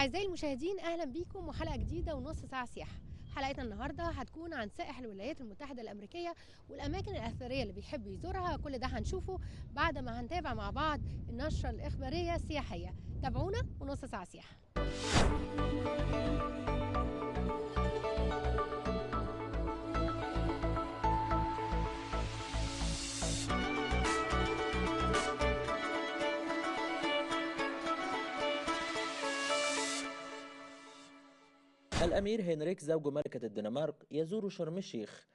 أعزائي المشاهدين، أهلا بيكم وحلقة جديدة ونص ساعة سياحة. حلقتنا النهاردة هتكون عن سائح الولايات المتحدة الأمريكية والأماكن الأثرية اللي بيحب يزورها. كل ده هنشوفه بعد ما هنتابع مع بعض النشرة الإخبارية السياحية. تابعونا ونص ساعة سياحة. الأمير هنريك زوج ملكة الدنمارك يزور شرم الشيخ.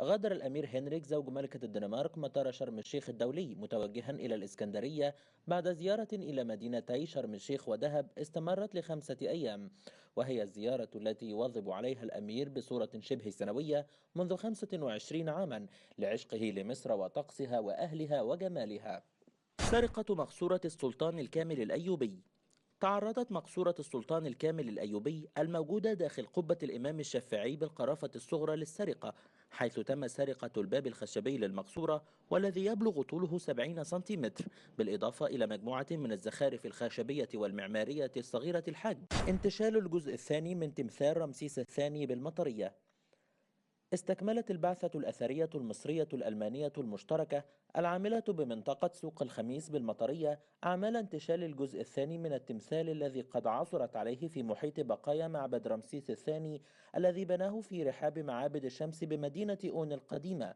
غادر الأمير هنريك زوج ملكة الدنمارك مطار شرم الشيخ الدولي متوجها إلى الإسكندرية بعد زيارة إلى مدينتي شرم الشيخ ودهب استمرت ل5 أيام، وهي الزيارة التي يواظب عليها الأمير بصورة شبه سنوية منذ 25 عاما لعشقه لمصر وطقسها وأهلها وجمالها. سرقة مقصورة السلطان الكامل الأيوبي. تعرضت مقصورة السلطان الكامل الأيوبي الموجودة داخل قبة الإمام الشافعي بالقرافة الصغرى للسرقة، حيث تم سرقة الباب الخشبي للمقصورة والذي يبلغ طوله 70 سنتيمتر، بالإضافة إلى مجموعة من الزخارف الخشبية والمعمارية الصغيرة الحجم. انتشال الجزء الثاني من تمثال رمسيس الثاني بالمطرية. استكملت البعثة الأثرية المصرية الألمانية المشتركة العاملة بمنطقة سوق الخميس بالمطرية أعمال انتشال الجزء الثاني من التمثال الذي قد عثرت عليه في محيط بقايا معبد رمسيس الثاني الذي بناه في رحاب معابد الشمس بمدينة أون القديمة.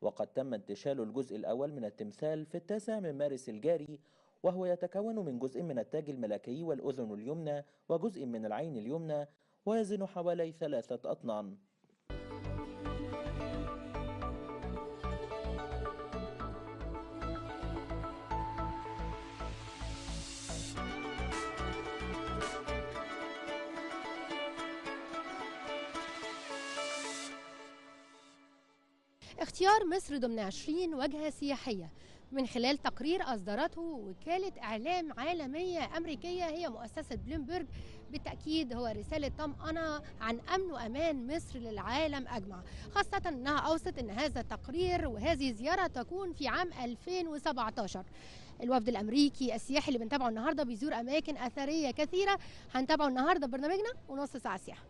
وقد تم انتشال الجزء الأول من التمثال في 9 من مارس الجاري، وهو يتكون من جزء من التاج الملكي والأذن اليمنى وجزء من العين اليمنى، ويزن حوالي 3 أطنان. اختيار مصر ضمن 20 وجهة سياحية من خلال تقرير أصدرته وكالة إعلام عالمية أمريكية هي مؤسسة بلومبرج، بالتأكيد هو رسالة طمأنة عن أمن وأمان مصر للعالم أجمع، خاصة أنها أوصت أن هذا التقرير وهذه الزيارة تكون في عام 2017. الوفد الأمريكي السياحي اللي بنتابعه النهاردة بيزور أماكن أثرية كثيرة، هنتابعه النهاردة ببرنامجنا ونص ساعة سياحة.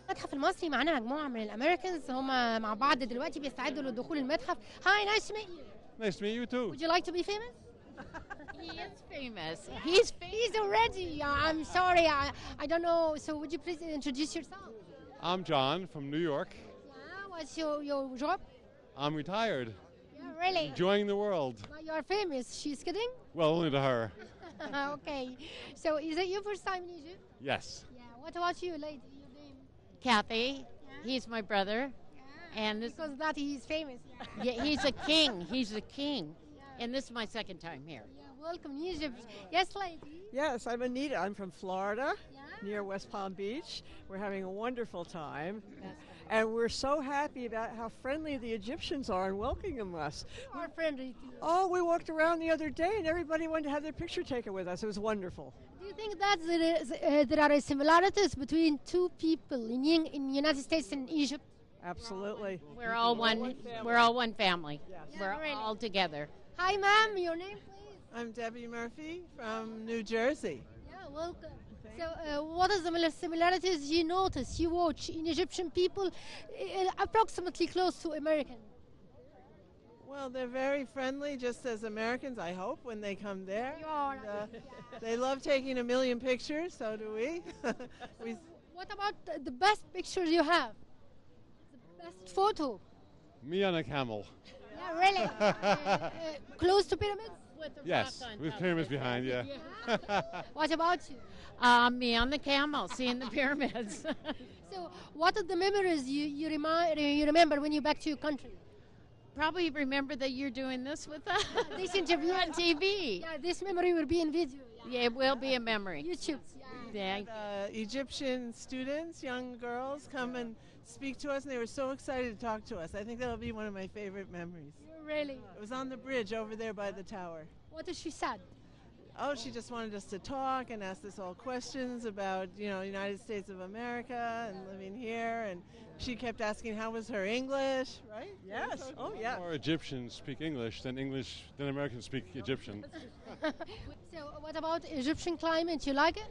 المتحف المصري معانا مجموعة من الأمريكانز، هم مع بعض دلوقتي بيستعدوا للدخول المتحف. Hi, nice to meet you. Nice to meet you too. Would you like to be famous? He is famous. He's already. I'm sorry, I don't know. So would you please introduce yourself? I'm John from New York. Yeah, what's your job? I'm retired. Yeah, really? Enjoying the world. Well, you're famous. She's kidding? Well, only to her. Okay. So is it your first time in Egypt? Yes. Yeah. What about you, lady? Your name? Kathy. Yeah. He's my brother. Yeah. And this, Because of that he's famous. Yeah. yeah, he's a king. He's a king. Yeah. And this is my second time here. Yeah. Welcome to Egypt. Yes, lady. Yes, I'm Anita. I'm from Florida, Yeah. near West Palm Beach. We're having a wonderful time. And we're so happy about how friendly the Egyptians are in welcoming us. You are friendly too. Oh, we walked around the other day and everybody wanted to have their picture taken with us. It was wonderful. Do you think that there are similarities between two people in United States and Egypt? Absolutely. We're all one. We're all one family. Yes. We're Yeah, really. all together. Hi, ma'am. Your name, please? I'm Debbie Murphy from New Jersey. Yeah, welcome. So, what are the similarities you notice, you watch in Egyptian people approximately close to American? Well, they're very friendly, just as Americans, I hope, when they come there. You are. And, they love taking a million pictures, so do we. we What about the best pictures you have? The best photo? Me on a camel. Yeah, really? Close to pyramids? With the Yes, rock on with top. pyramids behind, yeah. What about you? Me on the camel, seeing the pyramids. So, what are the memories you remember when you're back to your country? Probably remember that you're doing this with us. This interview on TV. Yeah, this memory will be in video. Yeah, it will be a memory. YouTube. Egyptian students, young girls, come and speak to us, and they were so excited to talk to us. I think that'll be one of my favorite memories. Really? It was on the bridge over there by the tower. What did she said? Oh, she just wanted us to talk and ask us all questions about, United States of America and living here. And she kept asking how was her English, right? Yes. Oh, yeah. More Egyptians speak English than Americans speak Egyptian. So what about Egyptian climate? You like it?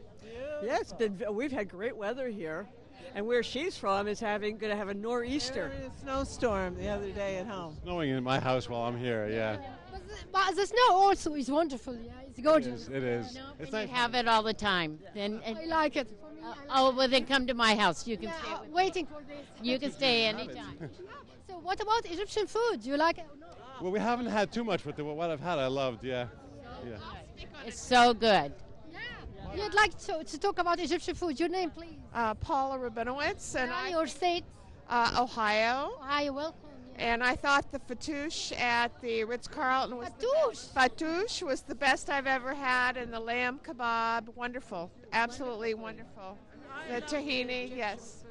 Yeah, we've had great weather here. And where she's from is going to have a nor'easter. We had a snowstorm the other day at home. Snowing in my house while I'm here, yeah. But the snow also is wonderful. Yeah, it's gorgeous. It is. It's And nice. you have it all the time. I like it. For me, I Oh, well, then come to my house. You can like stay. it. Waiting for this. You can stay anytime. So what about Egyptian food? Do you like it or not? Well, we haven't had too much, but what I've had I loved, yeah. It's so good. You'd like to talk about Egyptian food. Your name, please. Paula Rabinowitz, and Your state. Ohio. Hi, welcome. And I thought the fattoush at the Ritz-Carlton was fattoush was the best I've ever had, and the lamb kebab, wonderful, absolutely wonderful. The tahini, yes.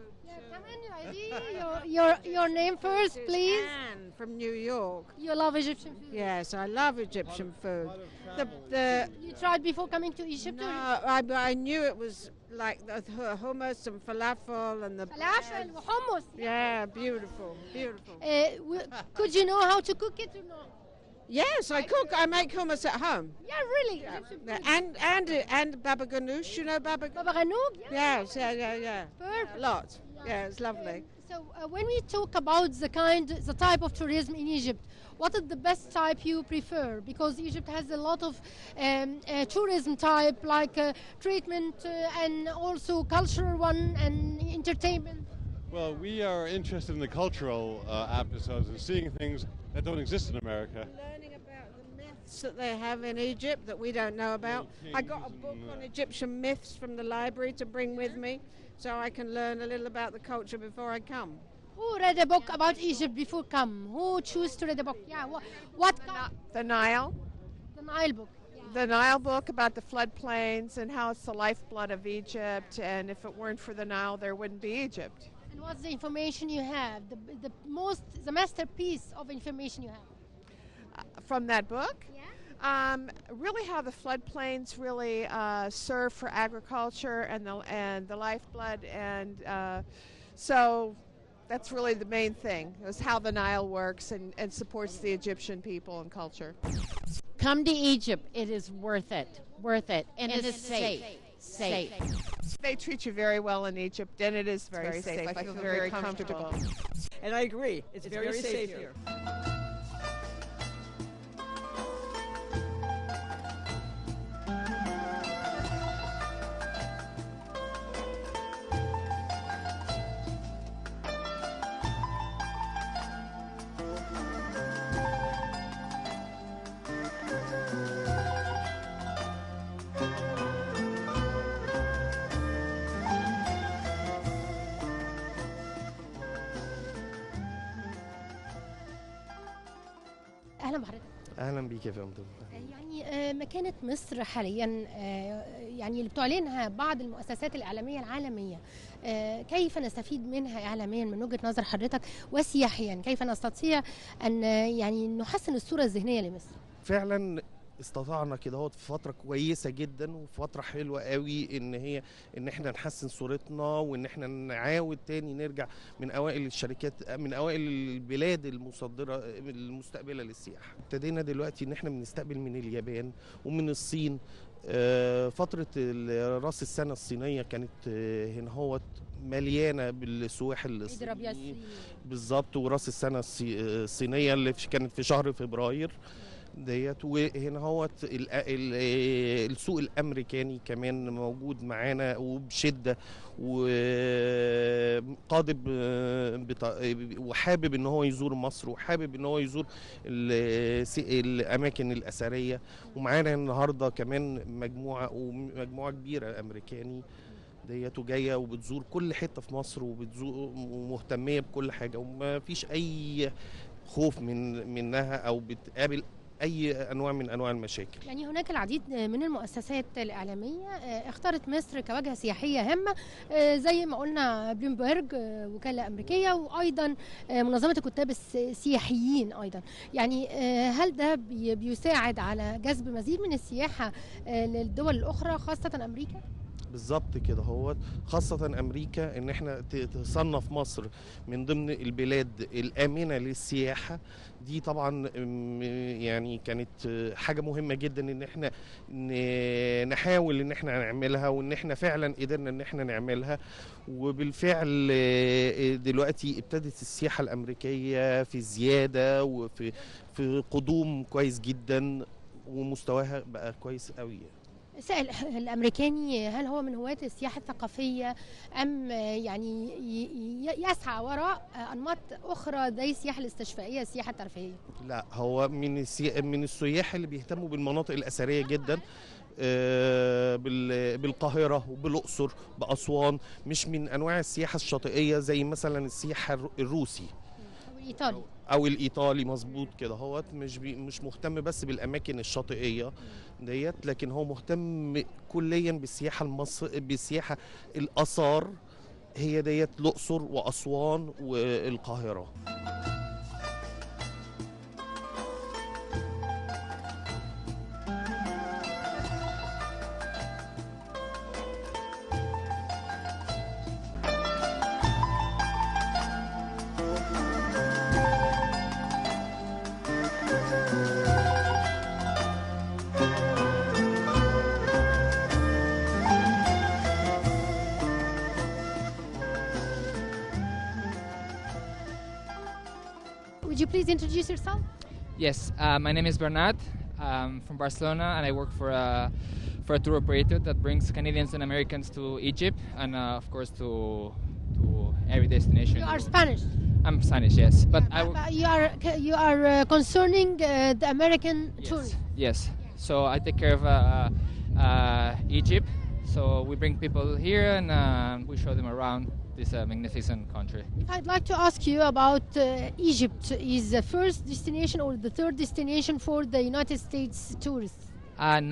Your name first, please. Anne from New York. You love Egyptian food. Yes, I love Egyptian food. You tried before coming to Egypt? No, I knew it was like the hummus and falafel and the Falafel, hummus. Yeah, beautiful, beautiful. Could you know how to cook it or not? Yes, I cook. I make hummus at home. Yeah, really. Yeah. And baba ganoush. You know baba? Baba Ganoug? Yes, yeah. Perfect. A lot. Yeah, it's lovely. So when we talk about the type of tourism in Egypt, what is the best type you prefer? Because Egypt has a lot of tourism type, like treatment and also cultural one and entertainment. Well, we are interested in the cultural episodes and seeing things that don't exist in America. Learning about the myths that they have in Egypt that we don't know about. I got a book on Egyptian myths from the library to bring with me, so I can learn a little about the culture before I come. Who read a book about Egypt before come? Who chose to read a book? Yeah, what The Nile. The Nile book. Yeah. The Nile book about the floodplains and how it's the lifeblood of Egypt, and if it weren't for the Nile, there wouldn't be Egypt. And what's the information you have? The masterpiece of information you have? From that book? Yeah. Really how the floodplains really serve for agriculture and the lifeblood, and so that's really the main thing, is how the Nile works and supports the Egyptian people and culture. Come to Egypt. It is worth it. And it is safe. They treat you very well in Egypt, and it is very safe. I feel very comfortable. And I agree. It's very safe here. اهلا بحضرتك. اهلا بيك يا فندم. يعني مكانة مصر حاليا يعني اللي بتعلنها بعض المؤسسات الإعلامية العالمية، كيف نستفيد منها إعلاميا من وجهة نظر حضرتك وسياحيا؟ كيف نستطيع أن يعني نحسن الصورة الذهنية لمصر؟ فعلا استطعنا كده هو في فتره كويسه جدا وفي فتره حلوه قوي ان احنا نحسن صورتنا وان احنا نعاود تاني نرجع من اوائل الشركات، من اوائل البلاد المصدره المستقبله للسياحه. ابتدينا دلوقتي ان احنا بنستقبل من اليابان ومن الصين. فتره راس السنه الصينيه كانت هنا هو مليانه بالسواح الصينيين بالظبط، وراس السنه الصينيه اللي كانت في شهر فبراير ديت. وهنا هو السوق الامريكاني كمان موجود معانا وبشده وقاضب وحابب ان هو يزور مصر وحابب ان هو يزور الاماكن الاثريه. ومعانا النهارده كمان مجموعه كبيره امريكاني ديت وجايه وبتزور كل حته في مصر ومهتميه بكل حاجه وما فيش اي خوف منها او بتقابل اي انواع من انواع المشاكل. يعني هناك العديد من المؤسسات الإعلامية اختارت مصر كوجهة سياحية هامة، زي ما قلنا بلومبرج وكالة أمريكية، وأيضا منظمة الكتاب السياحيين أيضا. يعني هل ده بيساعد على جذب مزيد من السياحة للدول الأخرى خاصة أمريكا؟ بالظبط كده، هو خاصة أمريكا إن إحنا تصنف مصر من ضمن البلاد الآمنة للسياحة. دي طبعا يعني كانت حاجة مهمة جدا إن إحنا نحاول إن إحنا نعملها، وإن إحنا فعلا قدرنا إن إحنا نعملها. وبالفعل دلوقتي ابتدت السياحة الأمريكية في زيادة وفي قدوم كويس جدا، ومستواها بقى كويس قوي. السائل الأمريكاني هل هو من هواة السياحة الثقافية أم يعني يسعى وراء أنماط أخرى زي السياحة الاستشفائية، السياحة الترفيهية؟ لا، هو من السياح اللي بيهتموا بالمناطق الأثرية جدا، بالقاهرة وبالأقصر بأسوان، مش من أنواع السياحة الشاطئية زي مثلا السياحة الروسي الإيطالي او الايطالي. مظبوط كده، هو مش مهتم بس بالاماكن الشاطئيه ديت، لكن هو مهتم كليا بالسياحه الاثار، هي ديت الاقصر واسوان والقاهره. Would you please introduce yourself? Yes, my name is Bernard. I'm from Barcelona, and I work for a tour operator that brings Canadians and Americans to Egypt, and of course to every destination. You are Spanish. I'm Spanish, yes, but you are concerning the American tourists. Yes. So I take care of Egypt. So we bring people here and we show them around this magnificent country. If I'd like to ask you about Egypt, is the first destination or the third destination for the United States tourists?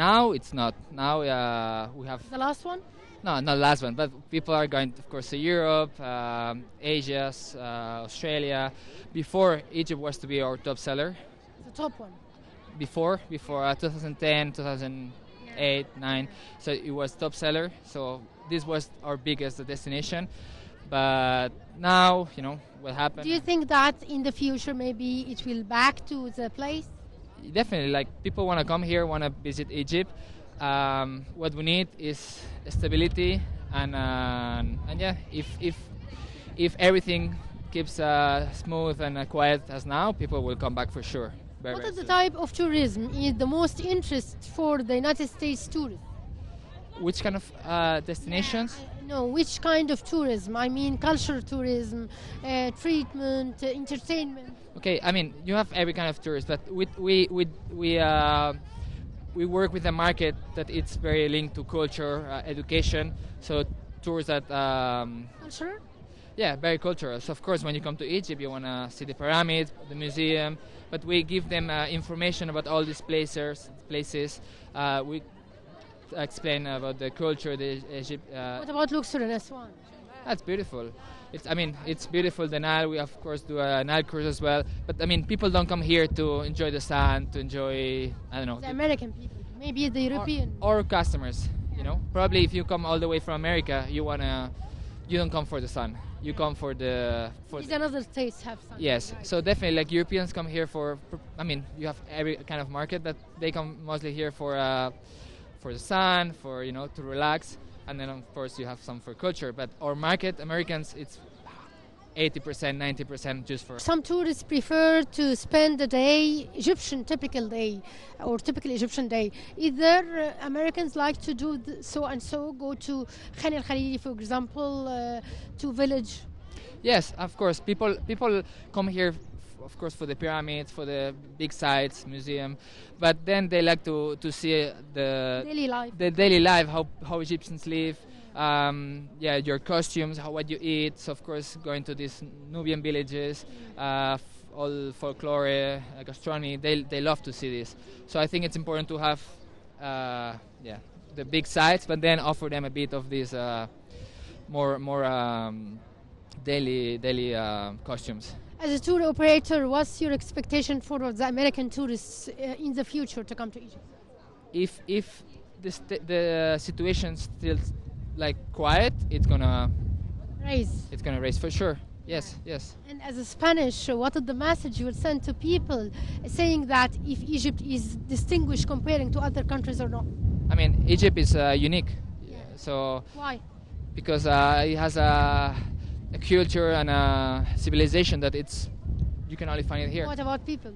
Now it's not. Now we have The last one? No, not the last one, but people are going, of course, to Europe, Asia, Australia. Before, Egypt was to be our top seller. The top one? Before 2010, 2008, 9, so it was top seller. So this was our biggest destination. But now, you know, what happened. Do you think that in the future maybe it will back to the place? Definitely, like people want to come here, want to visit Egypt. What we need is stability, and yeah, if everything keeps smooth and quiet as now, people will come back for sure. What is the type of tourism is the most interest for the United States tourists? Which kind of destinations? No, which kind of tourism? I mean, cultural tourism, treatment, entertainment. Okay, I mean, you have every kind of tourist, but we work with a market that it's very linked to culture, education. So tours that culture. Yeah, very cultural. So of course, when you come to Egypt, you want to see the pyramids, the museum, but we give them information about all these places. We explain about the culture, the Egypt. What about Luxor and Aswan? That's beautiful. It's beautiful. The Nile, we of course do a Nile cruise as well. But I mean, people don't come here to enjoy the sand, to enjoy, I don't know. The American people, maybe the European. Or customers, you know. Probably if you come all the way from America, you don't come for the sun. You come for the. These other states have sun. Yes, right. So definitely, like Europeans come here for. I mean, you have every kind of market, but they come mostly here for the sun, for to relax. And then, of course, you have some for culture. But our market, Americans, it's 80%, 90% just for... Some tourists prefer to spend the day, typical day, or typical Egyptian day. Either Americans like to do so and so, go to Khan el-Khalili, for example, to village. Yes, of course. People come here, of course, for the pyramids, for the big sites, museum, but then they like to see the daily life, how Egyptians live, your costumes, what you eat. So of course, going to these Nubian villages, all folklore, gastronomy. They love to see this. So I think it's important to have the big sites, but then offer them a bit of these more daily costumes. As a tour operator, what's your expectation for the American tourists in the future to come to Egypt? If the situation still like quiet, it's gonna Raise. It's gonna raise for sure. Yes. And as a Spanish, what is the message you will send to people saying that if Egypt is distinguished comparing to other countries or not? I mean, Egypt is unique. So why? Because it has a culture and a civilization that you can only find it here. What about people?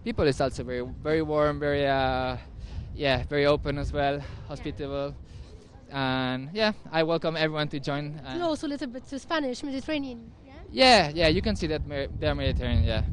People is also very warm, very open as well, hospitable. And I welcome everyone to join. Close a little bit to Spanish, Mediterranean. Yeah, you can see that they're Mediterranean, yeah.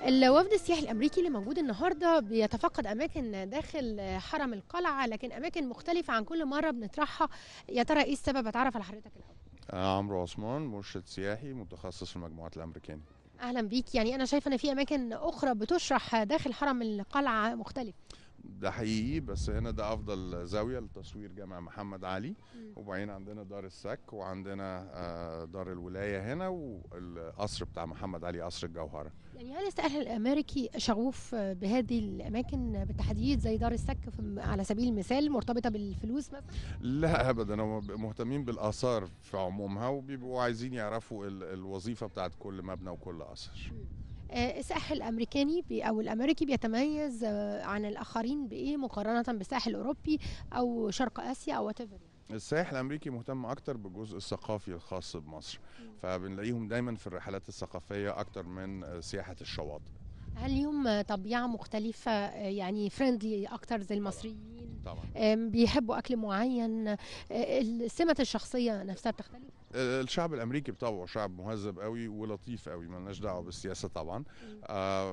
الوفد السياحي الامريكي اللي موجود النهارده بيتفقد اماكن داخل حرم القلعه، لكن اماكن مختلفه عن كل مره بنطرحها. يا ترى ايه السبب؟ اتعرف على حضرتك الاول. عمرو عثمان، مرشد سياحي متخصص في المجموعات الامريكيه. اهلا بيك. يعني انا شايفه ان في اماكن اخرى بتشرح داخل حرم القلعه مختلف. ده حقيقي، بس هنا ده افضل زاويه لتصوير جامع محمد علي. وبعدين عندنا دار السك، وعندنا دار الولايه هنا، والقصر بتاع محمد علي، قصر الجوهره. يعني هل السائح الامريكي شغوف بهذه الاماكن بالتحديد زي دار السك على سبيل المثال مرتبطه بالفلوس مثلا؟ لا ابدا، هم مهتمين بالاثار في عمومها، وبيبقوا عايزين يعرفوا الوظيفه بتاعت كل مبنى وكل اثر. السائح الامريكاني او الامريكي بيتميز عن الاخرين بايه مقارنه بالسائح الاوروبي او شرق اسيا او وات ايفر؟ السائح الامريكي مهتم اكتر بالجزء الثقافي الخاص بمصر، فبنلاقيهم دايما في الرحلات الثقافيه اكتر من سياحه الشواطئ. هل ليهم طبيعه مختلفه يعني فريندلي اكتر زي المصريين؟ طبعا. بيحبوا اكل معين؟ سمه الشخصيه نفسها بتختلف؟ الشعب الامريكي بطبعه شعب مهذب قوي ولطيف قوي، مالناش دعوه بالسياسه طبعا.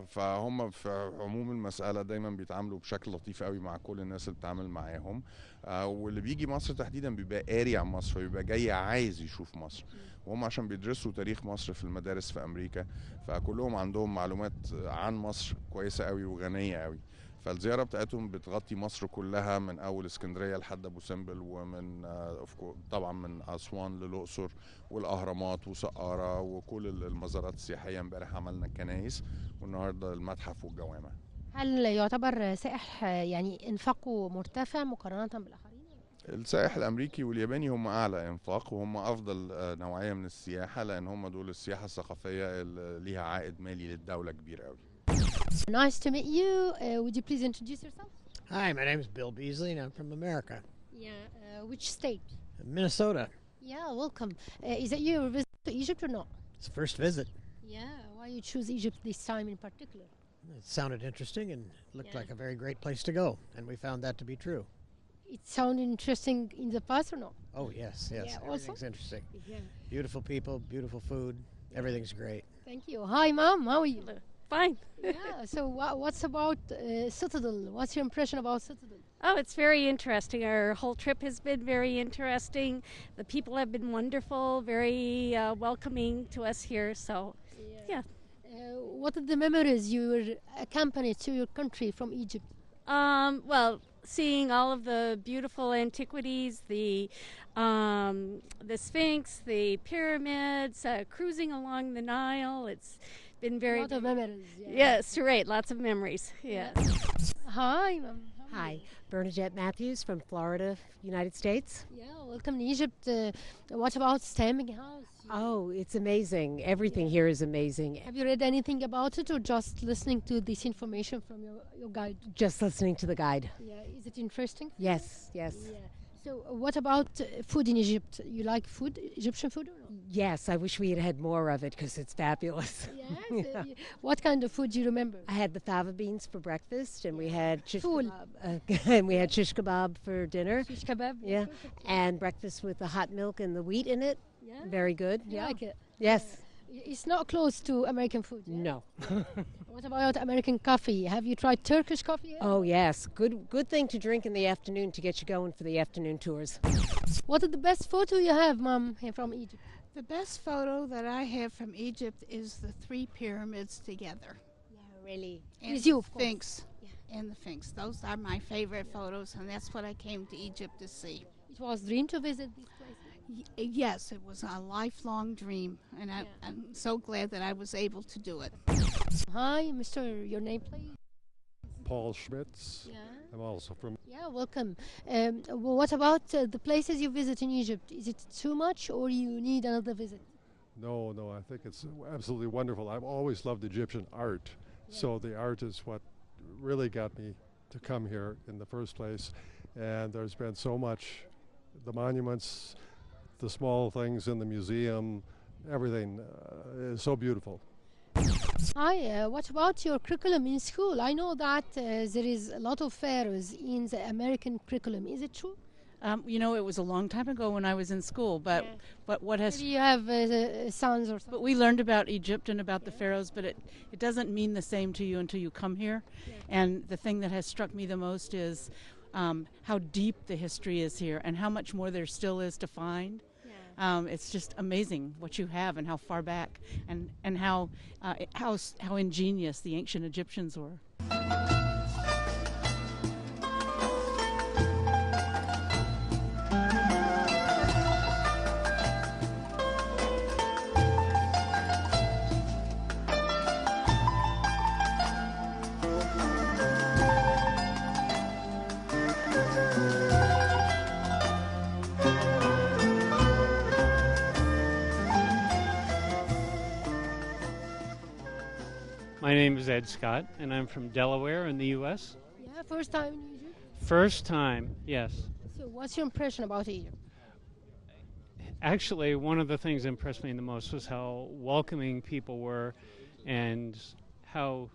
فهم في عموم المساله دايما بيتعاملوا بشكل لطيف قوي مع كل الناس اللي بتتعامل معاهم. واللي بيجي مصر تحديدا بيبقى قاري عن مصر، فبيبقى جاي عايز يشوف مصر. وهم عشان بيدرسوا تاريخ مصر في المدارس في امريكا، فكلهم عندهم معلومات عن مصر كويسه قوي وغنيه قوي. فالزياره بتاعتهم بتغطي مصر كلها من اول اسكندريه لحد ابو سمبل، ومن طبعا من اسوان للاقصر والاهرامات وسقاره وكل المزارات السياحيه. امبارح عملنا الكنايس، والنهارده المتحف والجوامع. هل يعتبر سائح يعني انفاقه مرتفع مقارنه بالاخرين؟ السائح الامريكي والياباني هم اعلى انفاق، وهم افضل نوعيه من السياحه، لان هم دول السياحه الثقافيه اللي ليها عائد مالي للدوله كبير قوي. Nice to meet you. Would you please introduce yourself? Hi, my name is Bill Beasley and I'm from America. Yeah, which state? Minnesota. Yeah, welcome. Is that your visit to Egypt or not? It's the first visit. Yeah, why you choose Egypt this time in particular? It sounded interesting and looked like a very great place to go, and we found that to be true. It sounded interesting in the past or not? Oh, yes. Yeah, everything's interesting. Yeah. Beautiful people, beautiful food, everything's great. Thank you. Hi, Mom. How are you? Fine. Yeah, so what's about Citadel? What's your impression about Citadel? Oh, it's very interesting. Our whole trip has been very interesting. The people have been wonderful, very welcoming to us here. So, yeah. What are the memories you accompanied to your country from Egypt? Well, seeing all of the beautiful antiquities, the Sphinx, the pyramids, cruising along the Nile. It's been very... A lot of memories. Yeah. Yes, right. Lots of memories. Yes. Hi, Mom. Hi, Bernadette Matthews from Florida, United States. Yeah, welcome to Egypt. What about Stamming House? Oh, it's amazing. Everything here is amazing. Have you read anything about it or just listening to this information from your guide? Just listening to the guide. Yeah, is it interesting? Yes, yes. Yeah. So, what about food in Egypt? You like food, Egyptian food or not? Yes, I wish we had had more of it because it's fabulous. Yes. What kind of food do you remember? I had the fava beans for breakfast, and we had shish Fool. kebab, and we had shish kebab for dinner. Shish kebab. Yeah, and breakfast with the hot milk and the wheat in it. Yeah. Very good. You like it? Yes. It's not close to American food. Yeah? No. What about American coffee? Have you tried Turkish coffee yet? Oh yes, good thing to drink in the afternoon to get you going for the afternoon tours. What is the best photo you have, Mom, here from Egypt? The best photo that I have from Egypt is the three pyramids together. Yeah, really. And With you, the of course. Sphinx. And the Sphinx. Those are my favorite photos, and that's what I came to Egypt to see. It was a dream to visit these places. Yes, it was a lifelong dream, and I'm so glad that I was able to do it. Hi, Mr. Your name, please? Paul Schmitz. Yeah. I'm also from. Yeah, welcome. Well, what about the places you visit in Egypt? Is it too much, or you need another visit? No, I think it's absolutely wonderful. I've always loved Egyptian art, so the art is what really got me to come here in the first place. And there's been so much, the monuments, the small things in the museum, everything is so beautiful. Hi, what about your curriculum in school? I know that there is a lot of pharaohs in the American curriculum. Is it true? You know, it was a long time ago when I was in school, but what has... Maybe you have sons or something. But we learned about Egypt and about the pharaohs, but it doesn't mean the same to you until you come here. Yeah. And the thing that has struck me the most is how deep the history is here and how much more there still is to find. It's just amazing what you have and how far back and how ingenious the ancient Egyptians were. My name is Ed Scott, and I'm from Delaware in the U.S. Yeah, first time in Egypt? First time, yes. So what's your impression about Egypt? Actually, one of the things that impressed me the most was how welcoming people were and how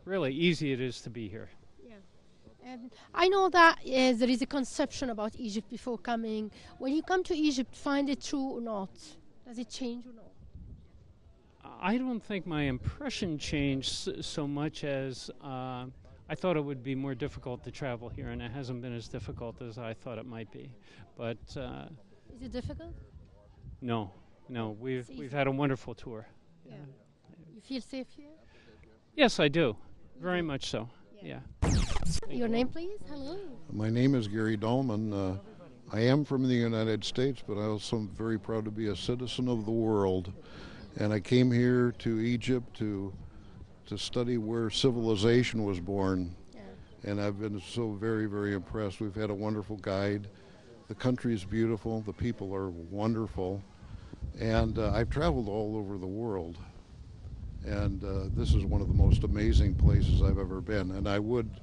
really easy it is to be here. Yeah. I know that there is a conception about Egypt before coming. When you come to Egypt, find it true or not? Does it change or not? I don't think my impression changed so much as I thought it would be more difficult to travel here, and it hasn't been as difficult as I thought it might be. But is it difficult? No, we've had a wonderful tour. Yeah. You feel safe here? Yes, I do. Very much so. Yeah. Your name, please? Hello. My name is Gary Dolman. I am from the United States, but I also am very proud to be a citizen of the world. And I came here to Egypt to study where civilization was born. Yeah. And I've been so very, very impressed. We've had a wonderful guide. The country is beautiful. The people are wonderful. And I've traveled all over the world. And this is one of the most amazing places I've ever been. And I would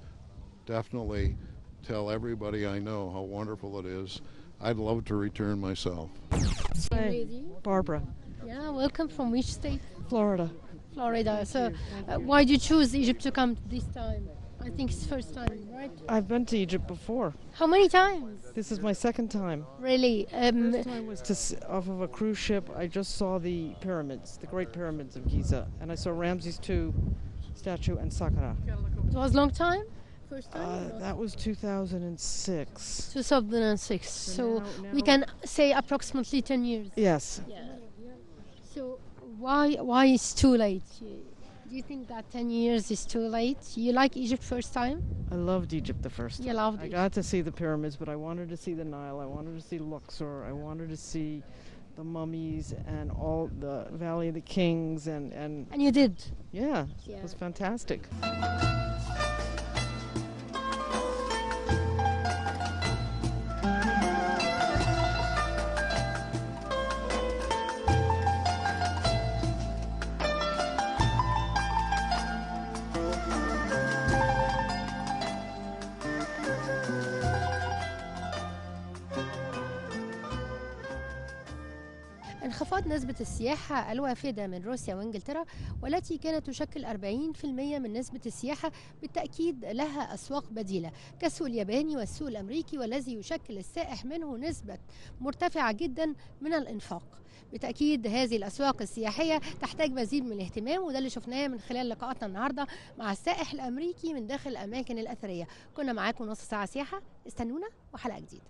definitely tell everybody I know how wonderful it is. I'd love to return myself. Hi, Barbara. Yeah, welcome. From which state? Florida. Florida. So why did you choose Egypt to come this time? I think it's first time, right? I've been to Egypt before. How many times? This is my second time. Really? First time was off of a cruise ship. I just saw the pyramids, the Great Pyramids of Giza, and I saw Ramses II statue and Saqqara. It was a long time? First time? That was 2006. 2006. So now we can say approximately 10 years. Yes. Yeah. So why it's too late? Do you think that 10 years is too late? You like Egypt first time? I loved Egypt the first time. You loved I it. got to see the pyramids, but I wanted to see the Nile. I wanted to see Luxor. I wanted to see the mummies and all the Valley of the Kings and you did? Yeah, it was fantastic. انخفاض نسبة السياحة الوافدة من روسيا وإنجلترا والتي كانت تشكل 40% من نسبة السياحة بالتأكيد لها أسواق بديلة كالسوق الياباني والسوق الأمريكي، والذي يشكل السائح منه نسبة مرتفعة جدا من الإنفاق. بالتأكيد هذه الأسواق السياحية تحتاج مزيد من الاهتمام، وده اللي شفناه من خلال لقاءاتنا النهاردة مع السائح الأمريكي من داخل الأماكن الأثرية. كنا معاكم نص ساعة سياحة، استنونا وحلقة جديدة.